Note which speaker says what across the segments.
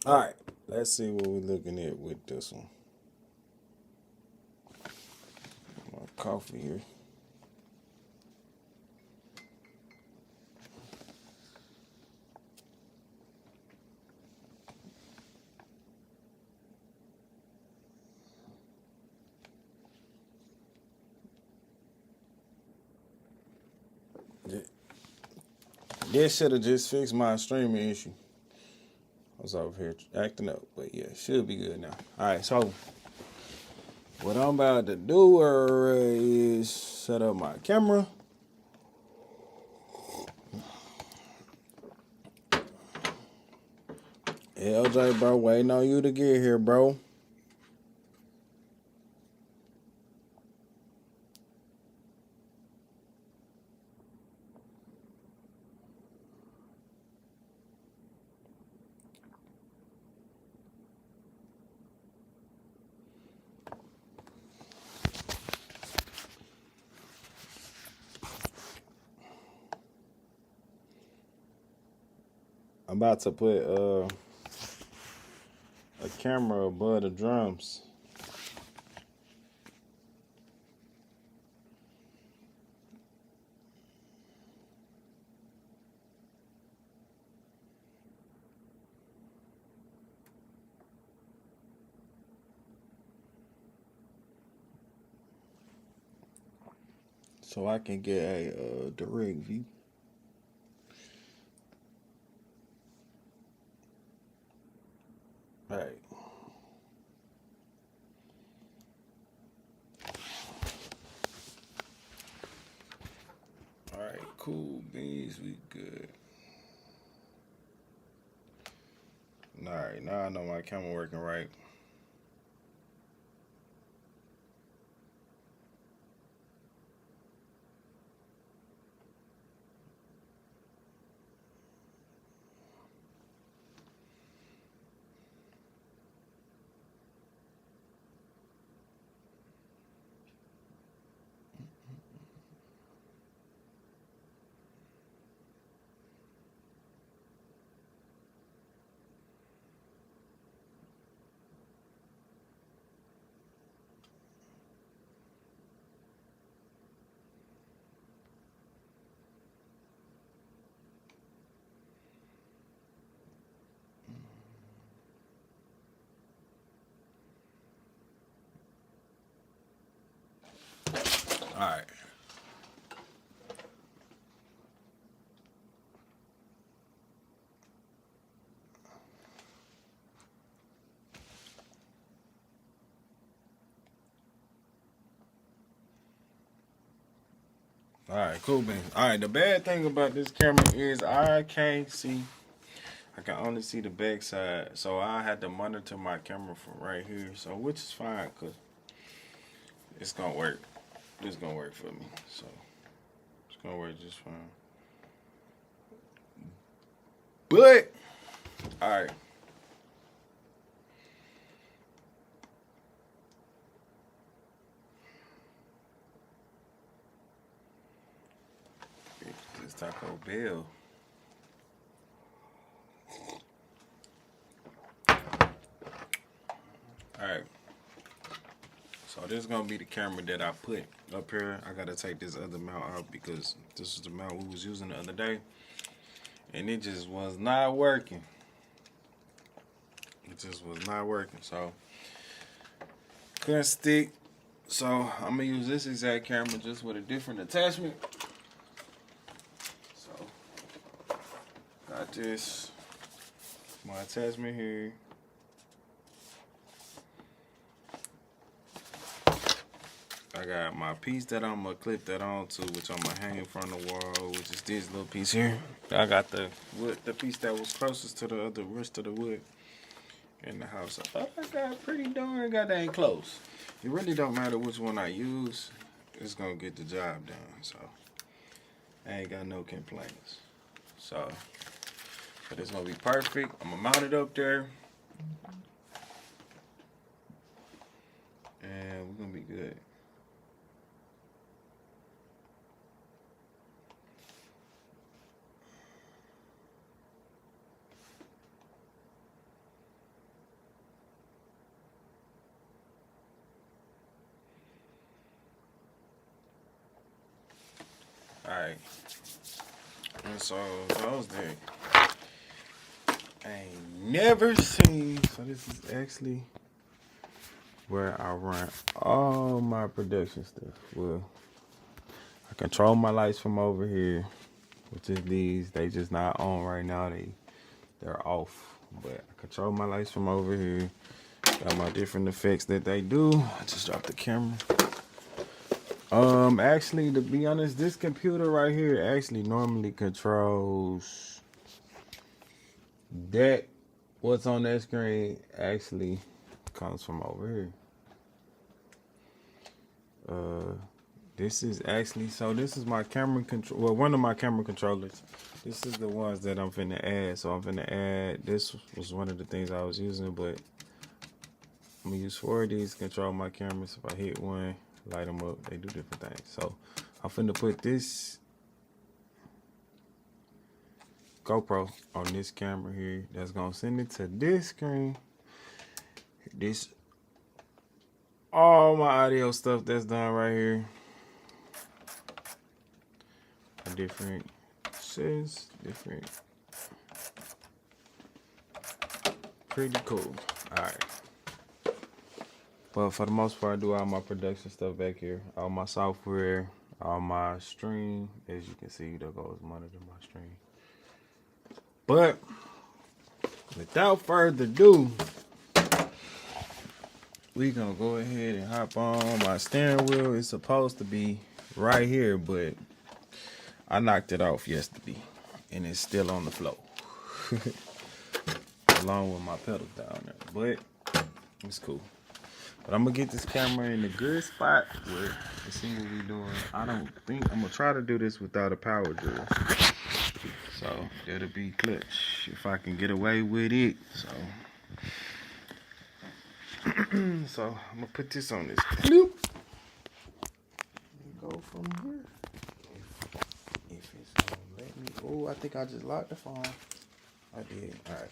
Speaker 1: All right, let's see what we're looking at with this one. My coffee here. This should have just fixed my streaming issue. I was over here acting up, but yeah, should be good now. All right, so what I'm about to do is set up my camera. LJ, bro, waiting on you to get here, bro. I'm about to put a camera above the drums. So I can get a direct view. All right. All right, cool beans, we good. All right, now I know my camera working right. All right. All right, cool beans. All right, the bad thing about this camera is I can't see. I can only see the back side, so I had to monitor my camera from right here. So which is fine, cause it's gonna work. It's gonna work for me. So it's gonna work just fine. But all right. This Taco Bell. All right. So this is gonna be the camera that I put up here. I gotta take this other mount out because this is the mount we was using the other day, and it just was not working. It just was not working. So couldn't stick. So I'm gonna use this exact camera just with a different attachment. So got this, my attachment here. I got my piece that I'm gonna clip that onto, which I'm gonna hang in front of the wall, which is this little piece here. I got the wood, the piece that was closest to the other rest of the wood in the house. I thought I got pretty darn goddamn close. It really don't matter which one I use, it's gonna get the job done. So I ain't got no complaints. So, but it's gonna be perfect. I'm gonna mount it up there, and we're gonna be good. Alright. And so those that I ain't never seen. So this is actually where I run all my production stuff. Well, I control my lights from over here, which is these. They just not on right now. They're off. But I control my lights from over here. Got my different effects that they do. I just dropped the camera. Actually, to be honest, this computer right here actually normally controls that. What's on that screen actually comes from over here. This is actually, so this is my camera control. Well, one of my camera controllers. This is the ones that I'm finna add. So I'm finna add. This was one of the things I was using, but I'm gonna use 4 of these to control my cameras. If I hit one, light them up. They do different things. So I'm finna put this GoPro on this camera here. That's gonna send it to this screen. This all my audio stuff that's done right here. A different sense, different. Pretty cool. Alright. But for the most part, I do all my production stuff back here. All my software, all my stream. As you can see, there goes monitor my stream. But without further ado, we gonna go ahead and hop on. My steering wheel is supposed to be right here, but I knocked it off yesterday, and it's still on the floor, along with my pedals down there. But it's cool. But I'm gonna get this camera in a good spot where let's see what we doing. I don't think I'm gonna try to do this without a power drill. So that'll be clutch if I can get away with it. So so I'm gonna put this on this clip. Go from here. If it's gonna let me. Oh, I think I just locked the phone. I did. Alright.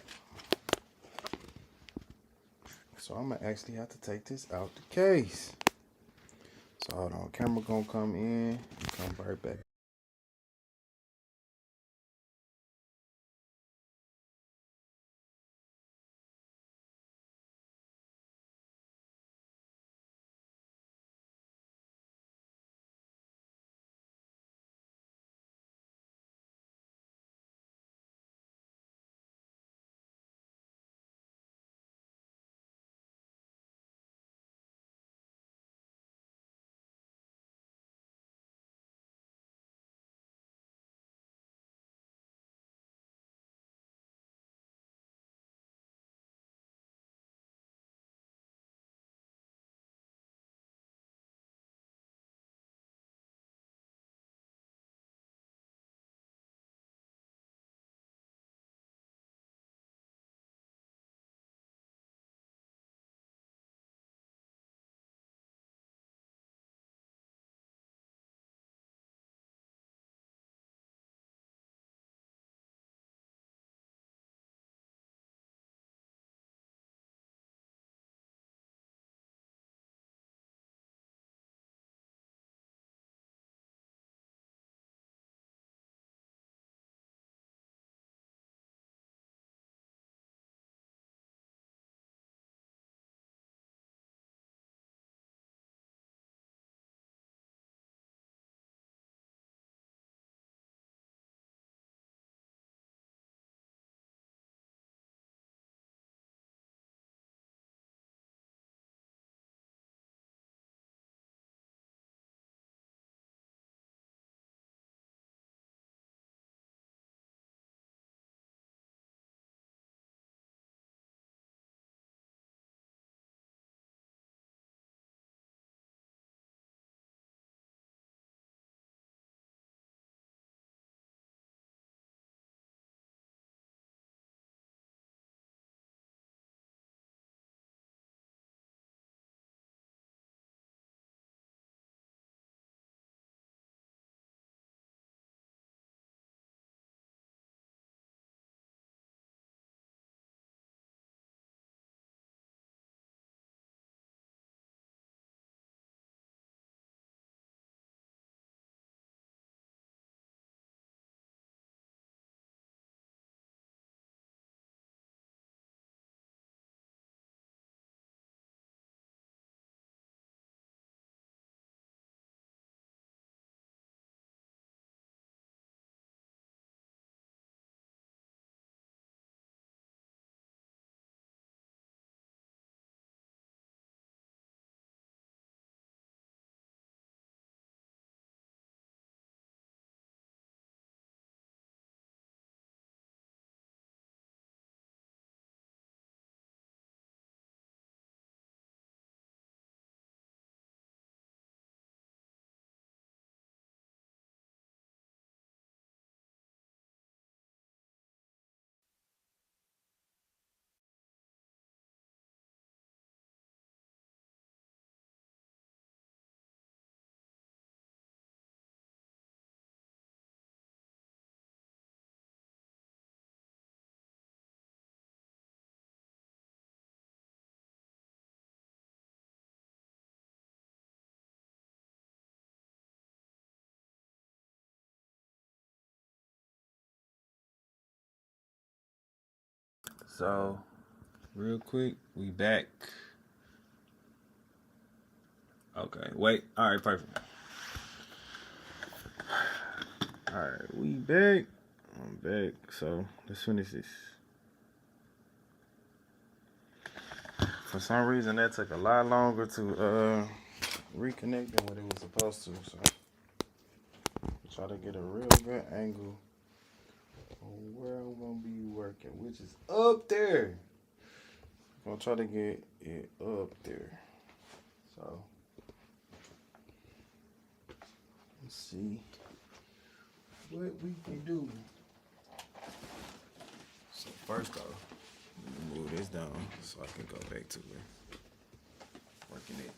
Speaker 1: So I'm gonna actually have to take this out the case. So hold on, camera gonna come in and come right back. So, real quick, we back. Okay, wait. All right, perfect. All right, we back. I'm back. So, let's finish this. For some reason, that took a lot longer to reconnect than what it was supposed to. So, try to get a real good angle on where I'm gonna be working, which is up there. I'm gonna try to get it up there. So, let's see what we can do. So first off, let me move this down so I can go back to it. Working it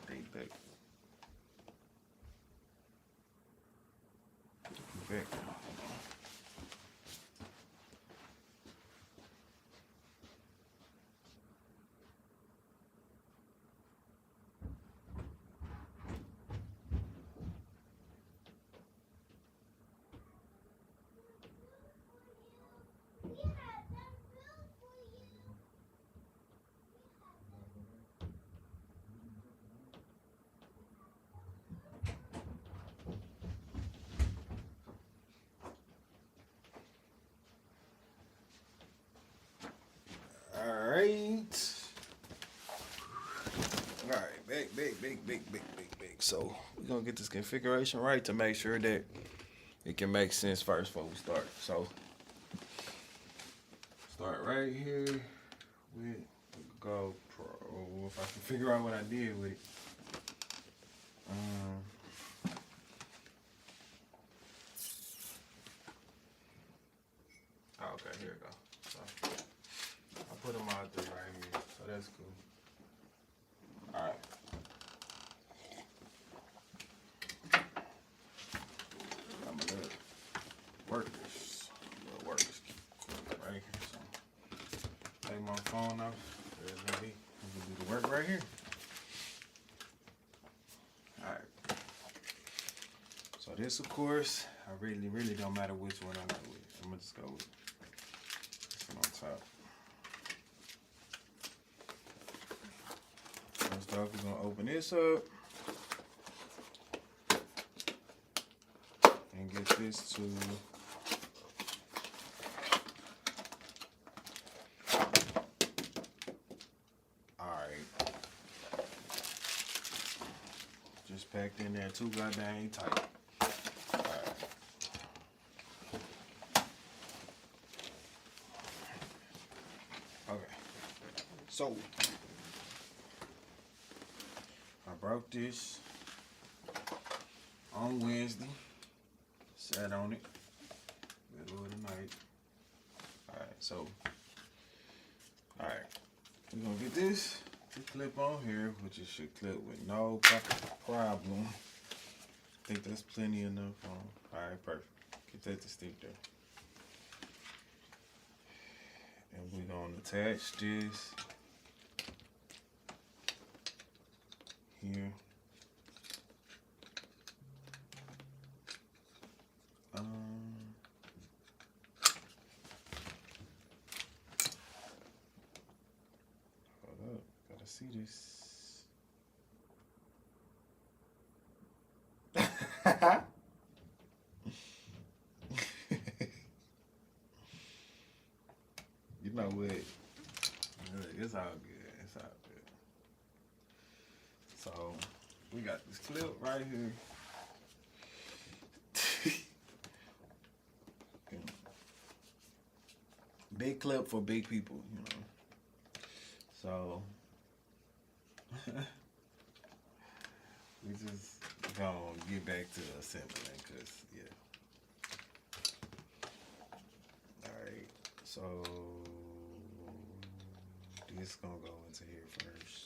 Speaker 1: right back. Back. Alright. Alright, back. So we're gonna get this configuration right to make sure that it can make sense first before we start. So start right here with GoPro. If I can figure out what I did with it. Okay, here we go. So I put them out there right here, so that's cool. All right. I'm a little workers. Right here. So take my phone off. There's gonna be do the work right here. All right. So this, of course, I really don't matter which one I go with. I'm gonna just go with this one on top. First off, we're gonna open this up and get this to alright. Just packed in there too goddamn tight. Alright. Okay. So I broke this on Wednesday. Sat on it. Middle of the night. Alright, so alright. We're gonna get this clip on here, which it should clip with no problem. I think that's plenty enough on. Alright, perfect. Get that to stick there. And we're gonna attach this here. Hold up, gotta see this. You know what? It's all good. It's all good. So we got this clip right here. Big clip for big people, you know. So we just gonna get back to assembling, cause yeah. All right, so this gonna go into here first.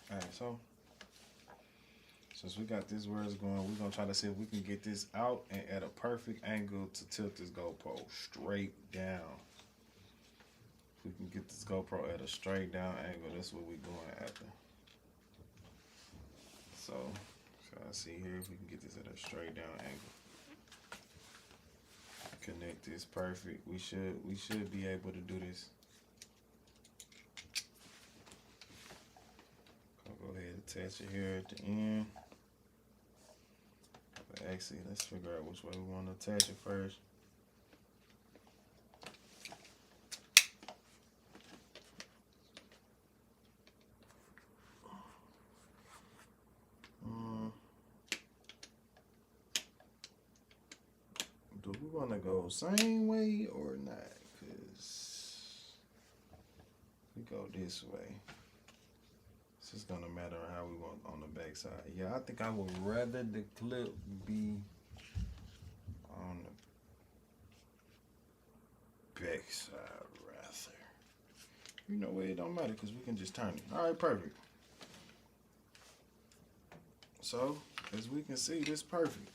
Speaker 1: All right, so Since we got this where it's going, we're gonna try to see if we can get this out and at a perfect angle to tilt this GoPro straight down. If we can get this GoPro at a straight down angle, that's what we're going after. So I see here if we can get this at a straight down angle. Connect this perfect. We should be able to do this. I'll go ahead and attach it here at the end. But actually, let's figure out which way we want to attach it first. Do we want to go same way or not? Because we go this way. It's just gonna matter how we want on the back side. Yeah, I think I would rather the clip be on the back side rather. You know what? It don't matter because we can just turn it. All right, perfect. So as we can see, this perfect.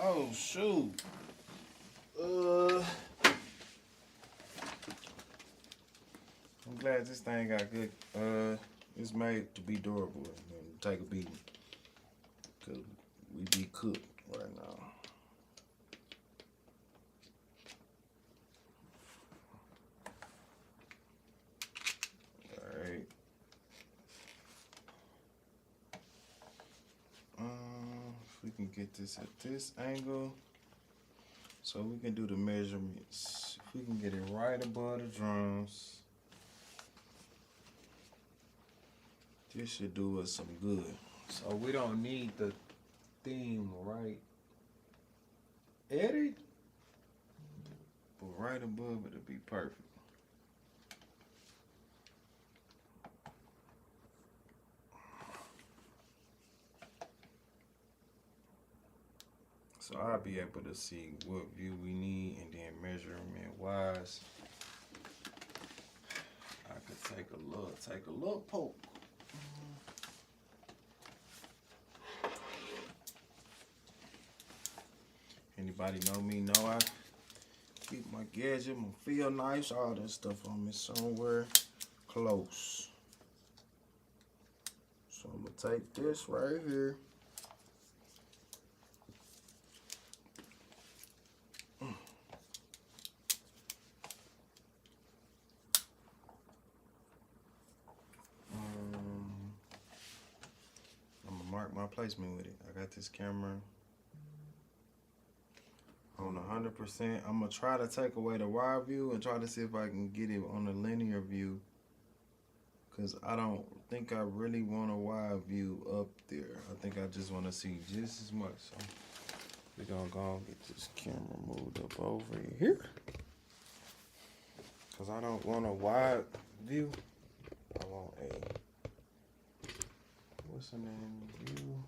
Speaker 1: Oh shoot. I'm glad this thing got good. It's made to be durable and take a beating. Cause we be cooked right now. Alright. If we can get this at this angle, so we can do the measurements. If we can get it right above the drums, this should do us some good. So we don't need the theme right at it, but right above it'll be perfect. So I'll be able to see what view we need, and then measurement wise, I could take a little poke. Anybody know me know I keep my gadget, my field knives, all that stuff on me somewhere close. So I'm gonna take this right here. I'm gonna mark my placement with it. I got this camera on 100%. I'm gonna try to take away the wide view and try to see if I can get it on the linear view, because I don't think I really want a wide view up there. I think I just want to see just as much. So we're gonna go and get this camera moved up over here, because I don't want a wide view. I want a, what's the name, view.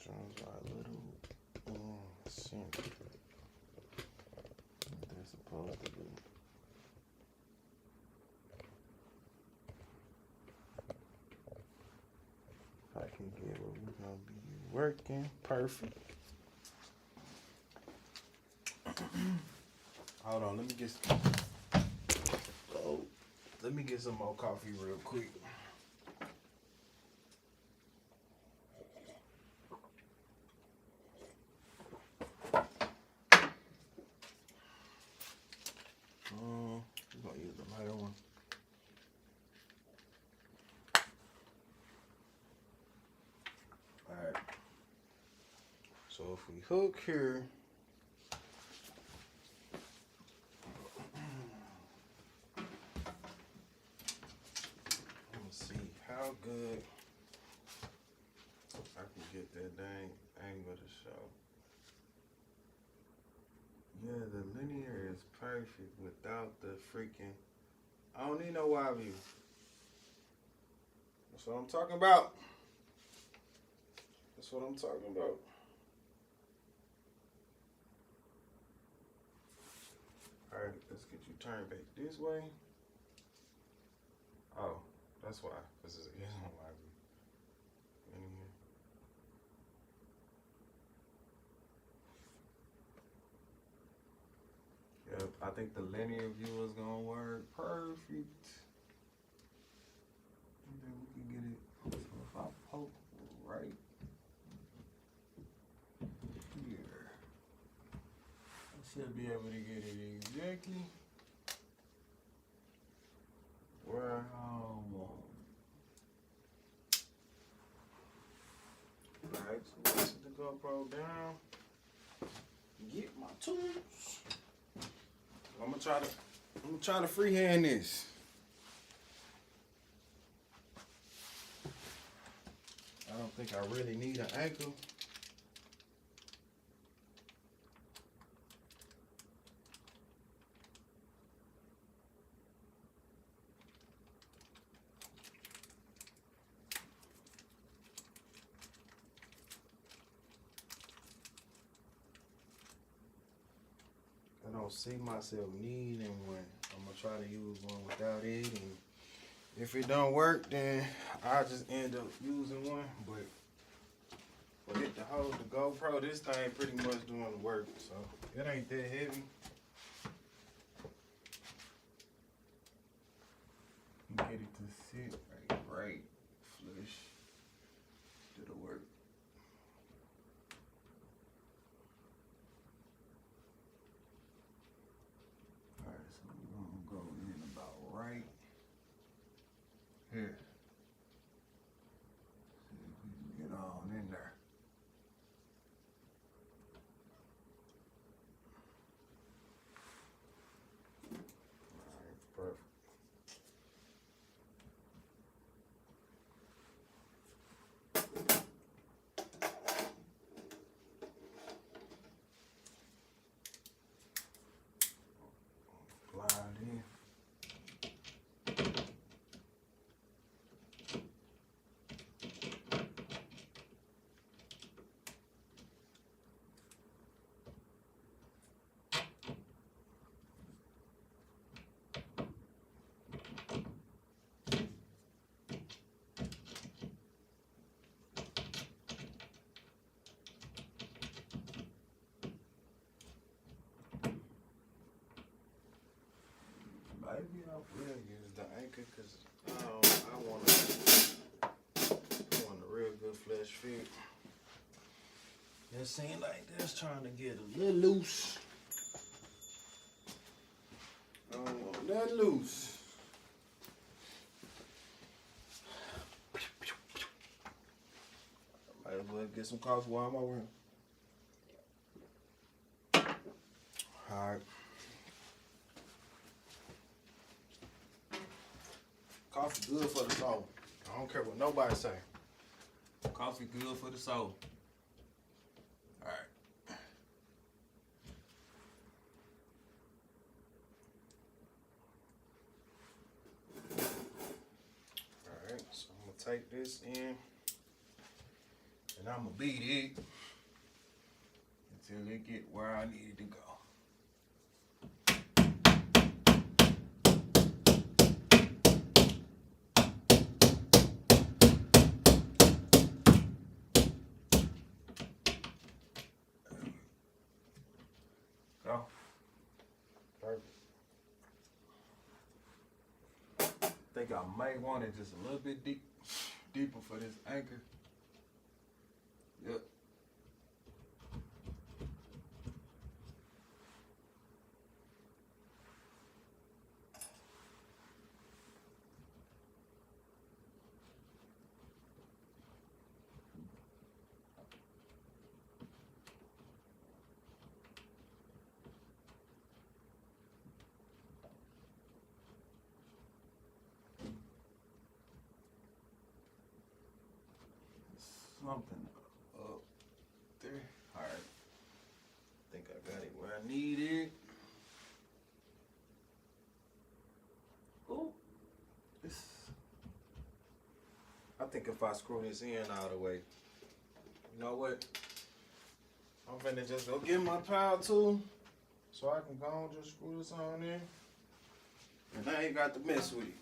Speaker 1: Drums are a little center. They're supposed to be. If I can get what we're gonna be working, perfect. Hold on, let me get some more coffee real quick. We're gonna use the lighter one. Alright. So if we hook here, let's see how good I can get that dang angle to show. Yeah, the linear is perfect without the freaking, I don't need no wide view. That's what I'm talking about. That's what I'm talking about. Alright, let's get you turned back this way. Oh, That's why, because it's on live. Yep, I think the linear view is gonna work perfect. And then we can get it. So if I poke right here, I should be able to get it exactly where I want. Alright, so let's set the GoPro down. Get my tools. I'm gonna try to freehand this. I don't think I really need an ankle. I don't see myself needing one. I'm gonna try to use one without it, and if it don't work, then I just end up using one. But for it to hold the GoPro, this thing pretty much doing the work, so it ain't that heavy. Get it to sit right flush to the work. Alright, so we're gonna go in about right here. See if we can get on in there. Alright, perfect. Glide in. Maybe I will use the anchor because I want a real good flesh fit. It seems like that's trying to get a little loose. I don't want that loose. Might as well get some coffee while I'm over here. Alright. Coffee good for the soul. I don't care what nobody say. Coffee good for the soul. Alright. Alright, so I'm gonna take this in and I'm gonna beat it until it get where I need it to go. Go. Perfect. I think I might want it just a little bit deeper for this anchor. Yep. Something up there. Alright. Think I got it where I need it. Oh. I think if I screw this in all the way, you know what? I'm finna just go get my power tool so I can go and just screw this on in. And I ain't got to mess with it.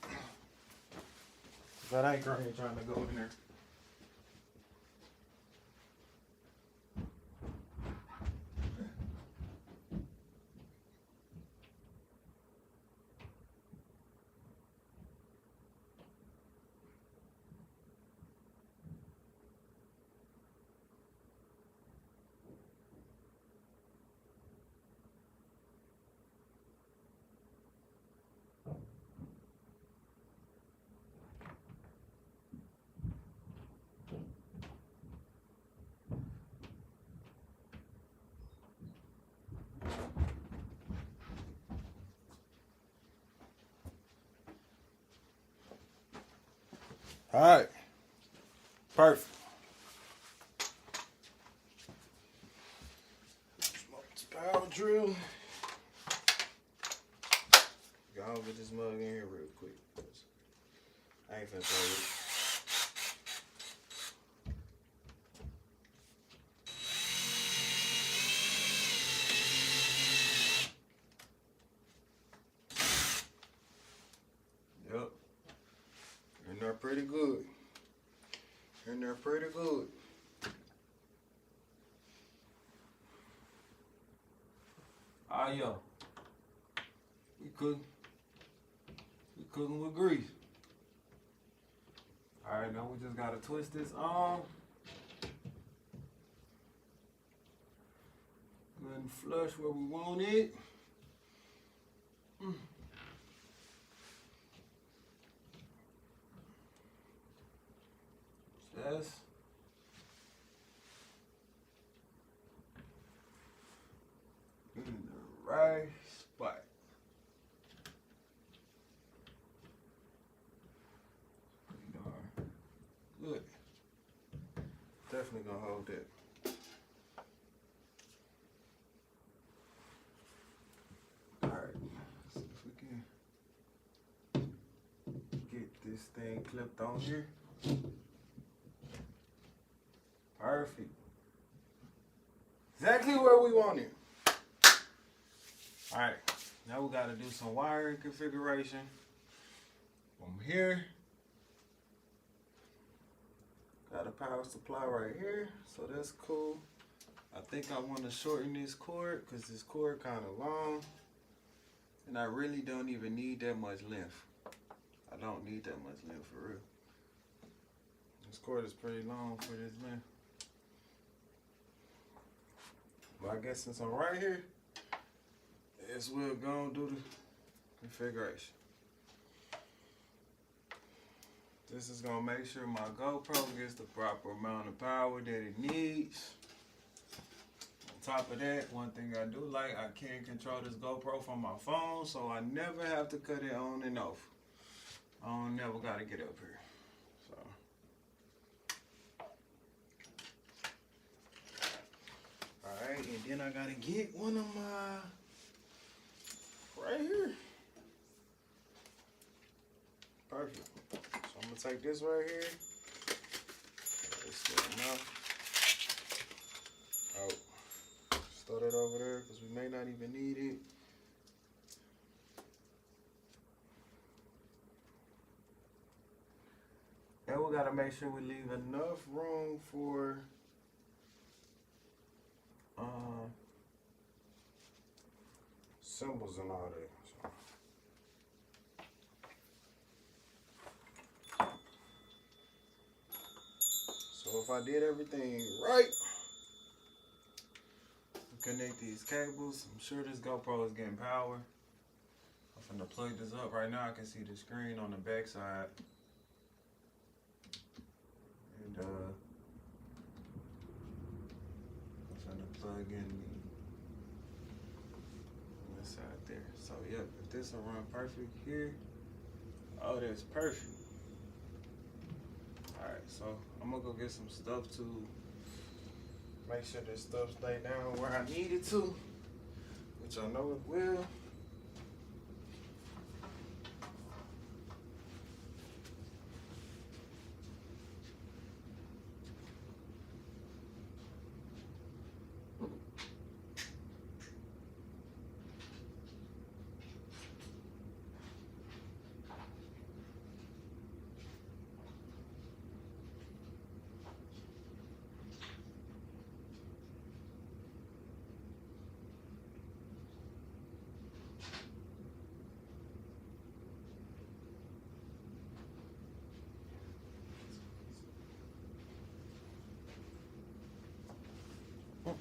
Speaker 1: That anchor ain't trying to go in there. All right. Perfect. Smoke this power drill. Y'all get this mug in here real quick. I ain't finna play with it. Yep. And they're pretty good. And they're pretty good. Ah, yo. We cooking with grease. All right, now we just gotta twist this on. Go ahead and flush where we want it. That's in the right spot. Pretty darn good. Definitely gonna hold that. Alright, see if we can get this thing clipped on here. Perfect. Exactly where we want it. Alright, now we gotta do some wiring configuration. From here, got a power supply right here, so that's cool. I think I want to shorten this cord because this cord kind of long, and I really don't even need that much length. I don't need that much length for real. This cord is pretty long for this length. But I guess since I'm right here, it's we're gonna do the configuration. This is gonna make sure my GoPro gets the proper amount of power that it needs. On top of that, one thing I do like, I can control this GoPro from my phone, so I never have to cut it on and off. I don't never gotta get up here. So. Alright, and then I gotta get one of my, right here. Perfect. So I'm gonna take this right here. Oh, just throw that over there because we may not even need it. And we gotta make sure we leave enough room for symbols and all that. So if I did everything right, connect these cables. I'm sure this GoPro is getting power. I'm finna plug this up right now. I can see the screen on the back side. And I'm finna plug in the side there. So yep, if this will run perfect here. Oh, that's perfect. Alright, so I'm gonna go get some stuff to make sure this stuff stay down where I need it to, which I know it will.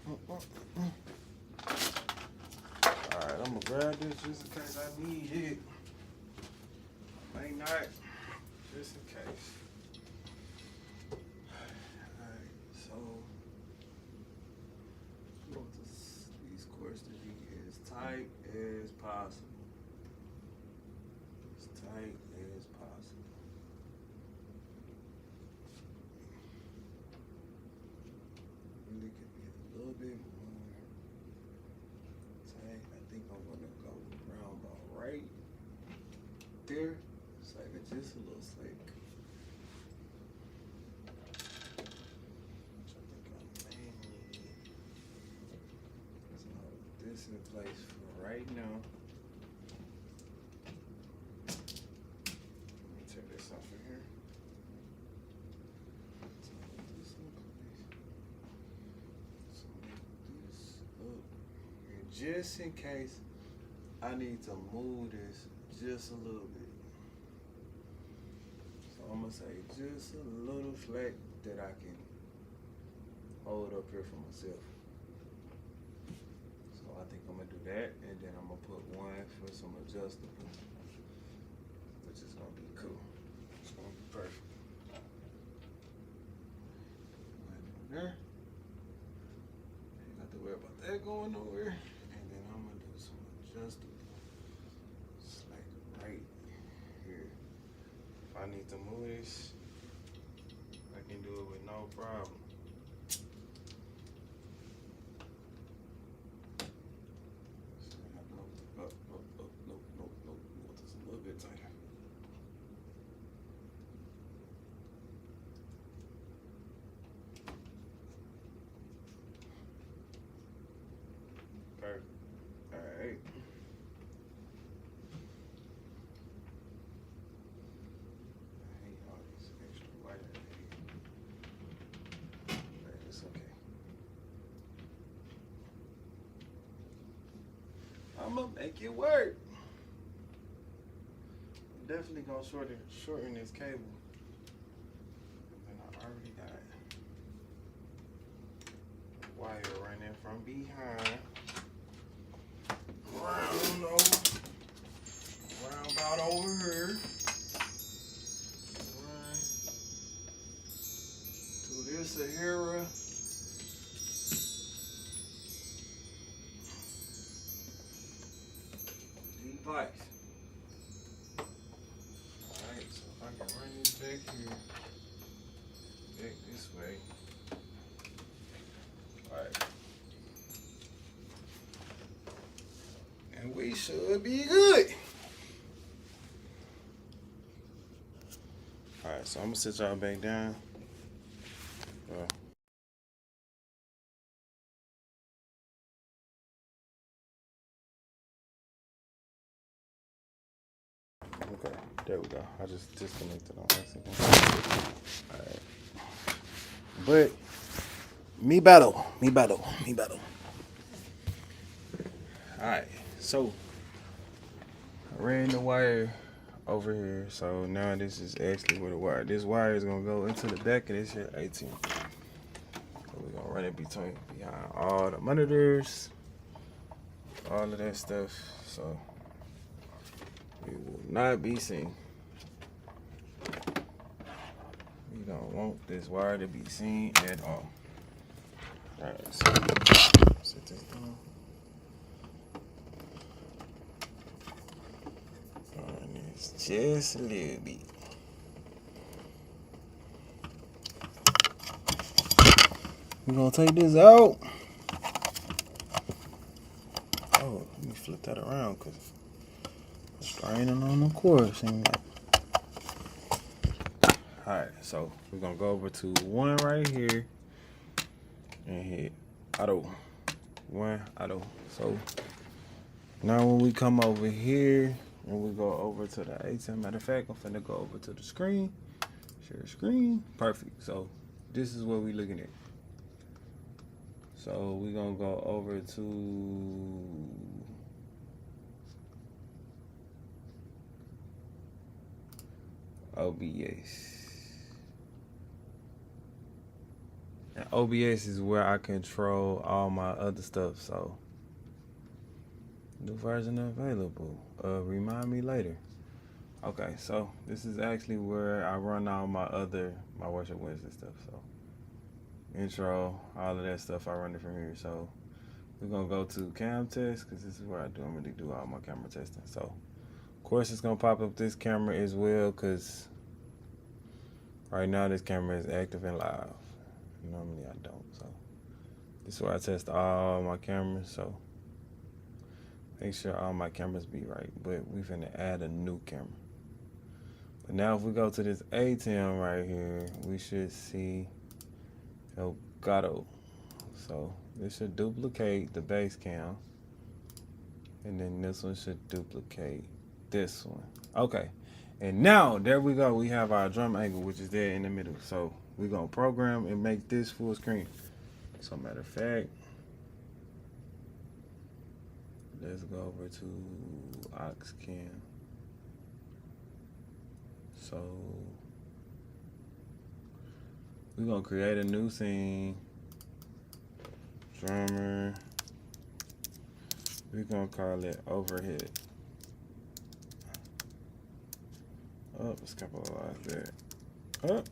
Speaker 1: Alright, I'm gonna grab this just in case I need it. May not, just in case. Alright, so I want these cords to be as tight as possible. As tight as possible. Really could be a little bit more tight. I think I'm gonna go around about right there. It's like it's just a little slick. Which I think I may need. Let's hold this in place for right now. Let me take this off of here. Let's hold this in place. So this up. And just in case I need to move this just a little bit. So I'm gonna say just a little slack that I can hold up here for myself. So I think I'm gonna do that, and then I'm gonna put one for some adjustable, which is gonna be cool. It's gonna be perfect. One there. Ain't got to worry about that going nowhere. And then I'm gonna do some adjustable. Right here. If I need to move this, I can do it with no problem. So I have no, just a little bit tighter. Perfect. All right. I'm gonna make it work. I'm definitely gonna shorten this cable. And I already got wire running from behind. Round about over here. Run to this Sahara. Device. Alright, so if I can run this back here, back this way. Alright. And we should be good. Alright, so I'm gonna sit y'all back down. Okay, there we go. I just disconnected on accident. Alright. But me battle. Alright, so I ran the wire over here. So now this is actually where the wire. This wire is gonna go into the back of this here 18. So we're gonna run it behind all the monitors, all of that stuff. So we will not be seen. We don't want this wire to be seen at all. Alright, so set this down. And it's just a little bit. We're gonna take this out. Oh, let me flip that around because it's straining on the course. Alright, so we're gonna go over to one right here and hit auto. One auto. So now when we come over here and we go over to the 18, matter of fact, I'm finna go over to the screen. Share screen. Perfect. So this is what we're looking at. So we're gonna go over to OBS. OBS is where I control all my other stuff. So, new version available. Remind me later. Okay, so this is actually where I run all my Worship Wednesday stuff. So, intro, all of that stuff, I run it from here. So, we're gonna go to cam test because this is where I normally do all my camera testing. So, of course, it's gonna pop up this camera as well because right now this camera is active and live. Normally I don't. So, this is where I test all my cameras. So, make sure all my cameras be right. But we finna add a new camera. But now if we go to this ATEM right here, we should see Elgato. So this should duplicate the base cam. And then this one should duplicate this one. Okay. And now, there we go. We have our drum angle, which is there in the middle. So we're going to program and make this full screen. So matter of fact, let's go over to Oxcam. So we're gonna create a new scene. Drummer. We're gonna call it overhead. Oh, let's capitalize that. Up.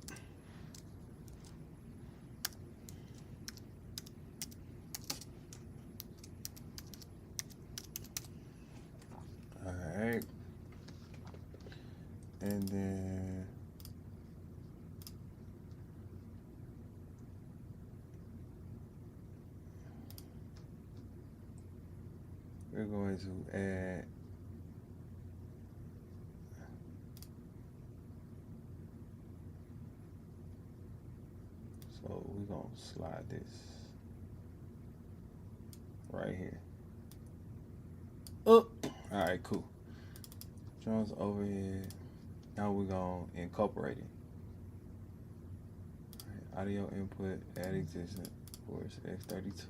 Speaker 1: Alright. And then we're going to add so we're going to slide this right here. Up. Alright, cool. Drums overhead. Now we're going to incorporate it. Right, audio input, add existing, voice X32.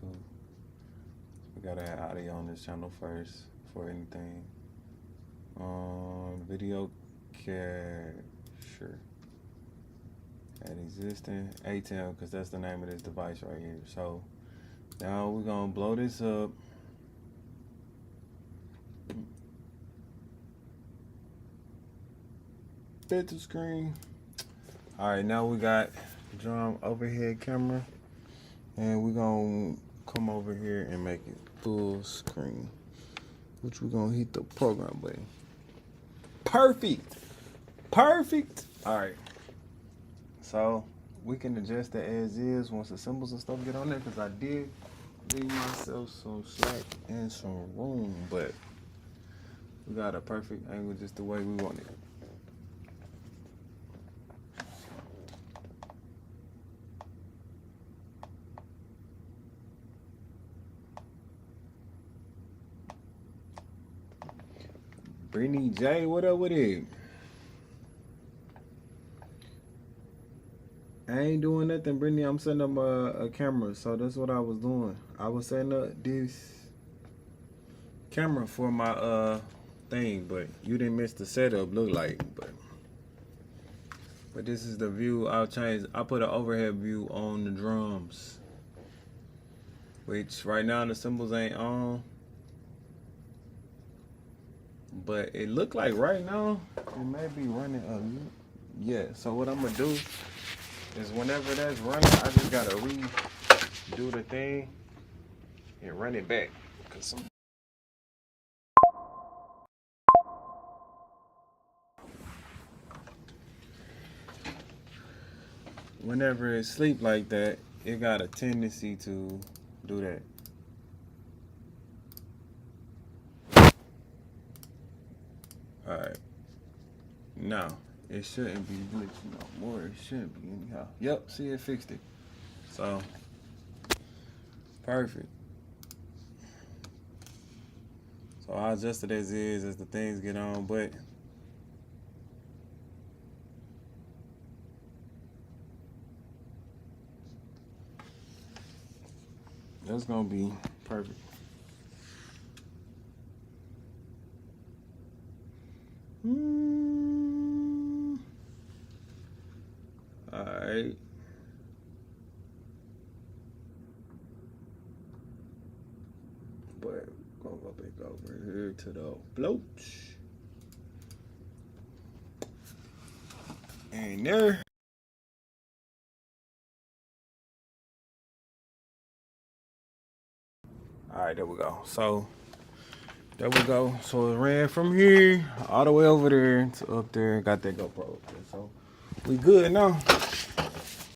Speaker 1: We gotta add audio on this channel first for anything. Video capture. Add existing ATEM because that's the name of this device right here. So now we're gonna blow this up. Fit the screen. Alright, now we got drum overhead camera. And we're gonna come over here and make it full screen. Which we're gonna hit the program button. Perfect! Perfect! Alright. So we can adjust it as is once the symbols and stuff get on there because I did leave myself some slack and some room, but we got a perfect angle just the way we want it. Brittany J, what up with it? I ain't doing nothing, Brittany. I'm setting up a camera, so that's what I was doing. I was setting up this camera for my thing, but you didn't miss the setup, look like. But this is the view. I put an overhead view on the drums, which right now the cymbals ain't on. But it looked like right now it may be running yeah. So what I'm gonna do is whenever that's running, I just gotta redo the thing and run it back. Cause whenever it sleep like that, it got a tendency to do that. Alright. Now, it shouldn't be glitching no more. It shouldn't be anyhow. Yep, see, it fixed it. So, perfect. So I'll adjust it as is as the things get on, but that's gonna be perfect. Alright. here to the float. And there. All right, there we go. So there we go. So it ran from here all the way over there to up there. Got that GoPro up there. So we good now.